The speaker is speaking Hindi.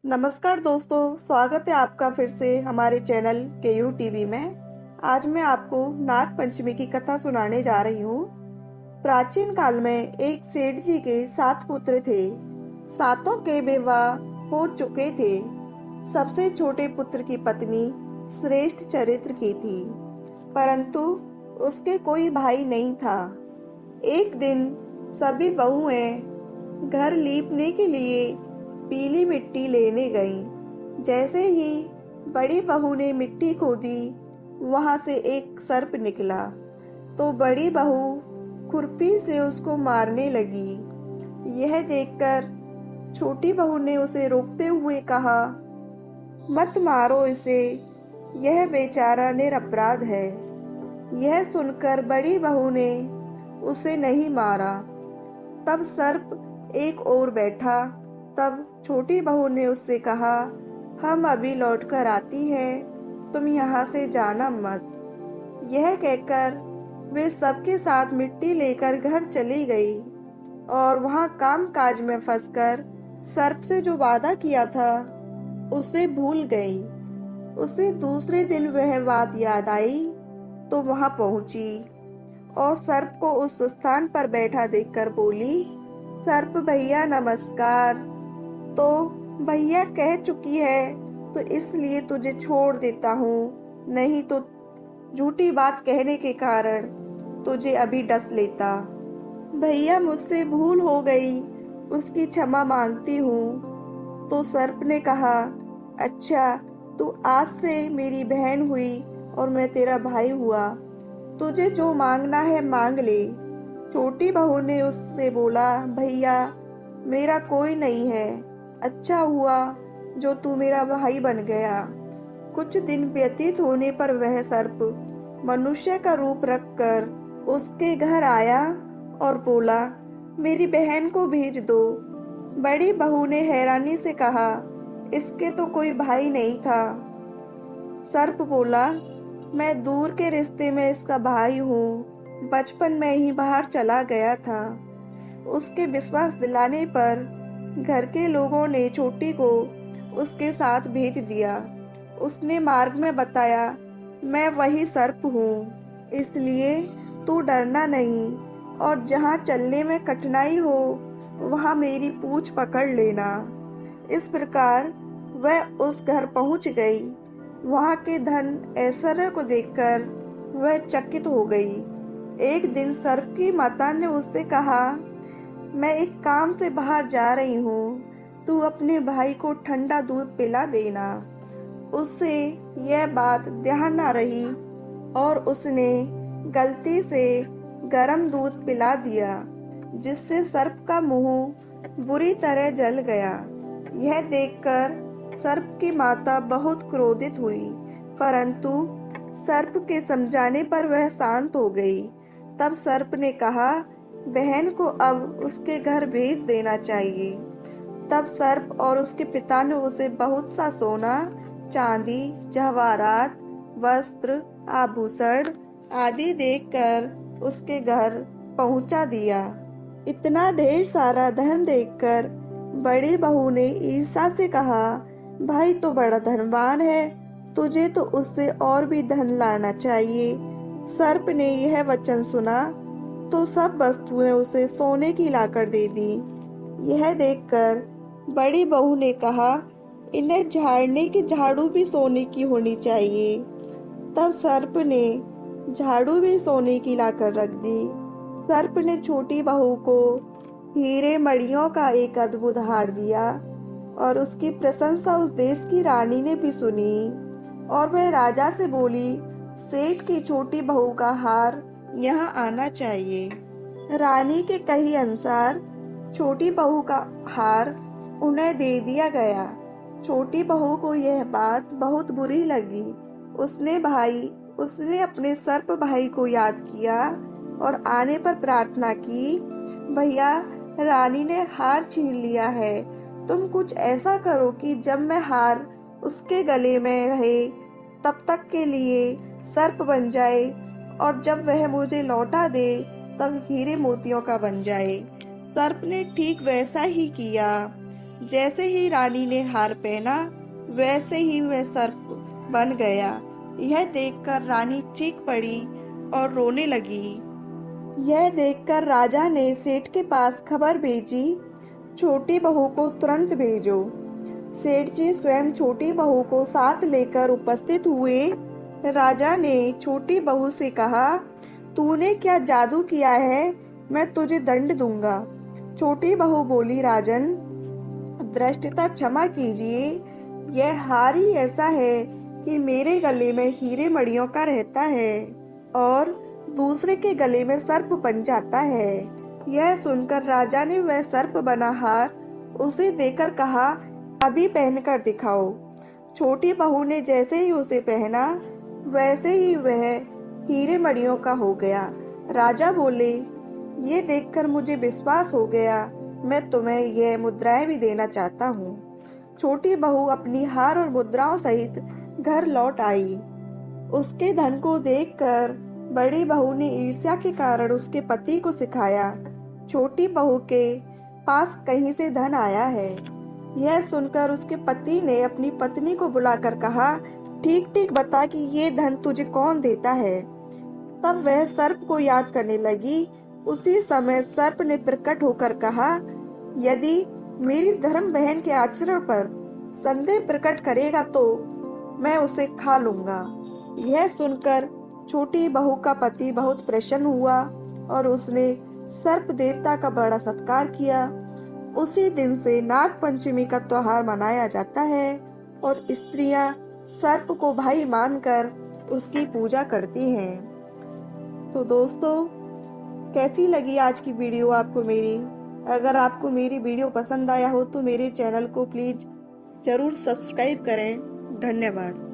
नमस्कार दोस्तों, स्वागत है आपका फिर से हमारे चैनल केयू टीवी में। आज मैं आपको नाग पंचमी की कथा सुनाने जा रही हूँ। प्राचीन काल में एक सेठ जी के 7 पुत्र थे। सातों के विवाह हो चुके थे। सबसे छोटे पुत्र की पत्नी श्रेष्ठ चरित्र की थी, परंतु उसके कोई भाई नहीं था। एक दिन सभी बहुएं घर लीपने के लिए पीली मिट्टी लेने गईं। जैसे ही बड़ी बहू ने मिट्टी खोदी, वहां से एक सर्प निकला, तो बड़ी बहू खुरपी से उसको मारने लगी। यह देखकर छोटी बहू ने उसे रोकते हुए कहा, मत मारो इसे, यह बेचारा निरपराध है। यह सुनकर बड़ी बहू ने उसे नहीं मारा। तब सर्प एक ओर बैठा। तब छोटी बहू ने उससे कहा, हम अभी लौट कर आती हैं, तुम यहाँ से जाना मत। यह कहकर वे सबके साथ मिट्टी लेकर घर चली गई और वहाँ काम काज में फंसकर सर्प से जो वादा किया था उसे भूल गई। उसे दूसरे दिन वह बात याद आई तो वहाँ पहुंची और सर्प को उस स्थान पर बैठा देखकर बोली, सर्प भैया नमस्कार। तो भैया कह चुकी है तो इसलिए तुझे छोड़ देता हूँ, नहीं तो झूठी बात कहने के कारण तुझे अभी डस लेता। भैया मुझसे भूल हो गई, उसकी क्षमा मांगती हूँ। तो सर्प ने कहा, अच्छा तू आज से मेरी बहन हुई और मैं तेरा भाई हुआ, तुझे जो मांगना है मांग ले। छोटी बहू ने उससे बोला, भैया मेरा कोई नहीं है, अच्छा हुआ जो तू मेरा भाई बन गया। कुछ दिन व्यतीत होने पर वह सर्प मनुष्य का रूप रखकर उसके घर आया और बोला, मेरी बहन को भेज दो। बड़ी बहू ने हैरानी से कहा, इसके तो कोई भाई नहीं था। सर्प बोला, मैं दूर के रिश्ते में इसका भाई हूँ, बचपन में ही बाहर चला गया था। उसके विश्वास दिलाने पर घर के लोगों ने छोटी को उसके साथ भेज दिया। उसने मार्ग में बताया, मैं वही सर्प हूँ, इसलिए तू डरना नहीं और जहाँ चलने में कठिनाई हो वहाँ मेरी पूंछ पकड़ लेना। इस प्रकार वह उस घर पहुँच गई। वहाँ के धन ऐश्वर्य को देखकर वह चकित हो गई। एक दिन सर्प की माता ने उससे कहा, मैं एक काम से बाहर जा रही हूँ, तू अपने भाई को ठंडा दूध पिला देना। उससे यह बात ध्यान न रही और उसने गलती से गर्म दूध पिला दिया, जिससे सर्प का मुंह बुरी तरह जल गया। यह देखकर सर्प की माता बहुत क्रोधित हुई, परंतु सर्प के समझाने पर वह शांत हो गई। तब सर्प ने कहा, बहन को अब उसके घर भेज देना चाहिए। तब सर्प और उसके पिता ने उसे बहुत सा सोना, चांदी, जवाहरात, वस्त्र, आभूषण आदि देकर उसके घर पहुंचा दिया। इतना ढेर सारा धन देखकर बड़ी बहू ने ईर्ष्या से कहा, भाई तो बड़ा धनवान है, तुझे तो उससे और भी धन लाना चाहिए। सर्प ने यह वचन सुना तो सब वस्तुएं उसे सोने की लाकर दे दी। यह देखकर बड़ी बहू ने कहा, इन्हें झाड़ने की झाड़ू भी सोने की होनी चाहिए। तब सर्प ने झाड़ू भी सोने की लाकर रख दी। सर्प ने छोटी बहू को हीरे मणियों का एक अद्भुत हार दिया और उसकी प्रशंसा उस देश की रानी ने भी सुनी और वह राजा से बोली, सेठ की छोटी बहू का हार यहाँ आना चाहिए। रानी के कहे अनुसार छोटी बहू का हार उन्हें दे दिया गया। छोटी बहू को यह बात बहुत बुरी लगी। उसने अपने सर्प भाई को याद किया और आने पर प्रार्थना की, भैया रानी ने हार छीन लिया है, तुम कुछ ऐसा करो कि जब मैं हार उसके गले में रहे तब तक के लिए सर्प बन जाए और जब वह मुझे लौटा दे तब हीरे मोतियों का बन जाए। सर्प ने ठीक वैसा ही किया। जैसे ही रानी ने हार पहना वैसे ही वह सर्प बन गया। यह देखकर रानी चीख पड़ी और रोने लगी। यह देखकर राजा ने सेठ के पास खबर भेजी, छोटी बहू को तुरंत भेजो। सेठ जी स्वयं छोटी बहू को साथ लेकर उपस्थित हुए। राजा ने छोटी बहू से कहा, तूने क्या जादू किया है, मैं तुझे दंड दूंगा। छोटी बहू बोली, राजन दृष्टता क्षमा कीजिए, यह हार ही ऐसा है कि मेरे गले में हीरे मणियों का रहता है और दूसरे के गले में सर्प बन जाता है। यह सुनकर राजा ने वह सर्प बना हार उसे देकर कहा, अभी पहनकर दिखाओ। छोटी बहू ने जैसे ही उसे पहना वैसे ही वह हीरे मणियों का हो गया। राजा बोले, ये देखकर मुझे विश्वास हो गया, मैं तुम्हें यह मुद्राएं भी देना चाहता हूँ। छोटी बहू अपनी हार और मुद्राओं सहित घर लौट आई। उसके धन को देखकर बड़ी बहू ने ईर्ष्या के कारण उसके पति को सिखाया, छोटी बहू के पास कहीं से धन आया है। यह सुनकर उसके पति ने अपनी पत्नी को बुलाकर कहा, ठीक ठीक बता कि ये धन तुझे कौन देता है। तब वह सर्प को याद करने लगी। उसी समय सर्प ने प्रकट होकर कहा, यदि मेरी धर्म बहन के आचरण पर संदेह प्रकट करेगा तो मैं उसे खा लूंगा। यह सुनकर छोटी बहू का पति बहुत प्रसन्न हुआ और उसने सर्प देवता का बड़ा सत्कार किया। उसी दिन से नाग पंचमी का त्योहार मनाया जाता है और स्त्रियां सर्प को भाई मानकर उसकी पूजा करती हैं। तो दोस्तों, कैसी लगी आज की वीडियो आपको मेरी? अगर आपको मेरी वीडियो पसंद आया हो तो मेरे चैनल को प्लीज जरूर सब्सक्राइब करें। धन्यवाद।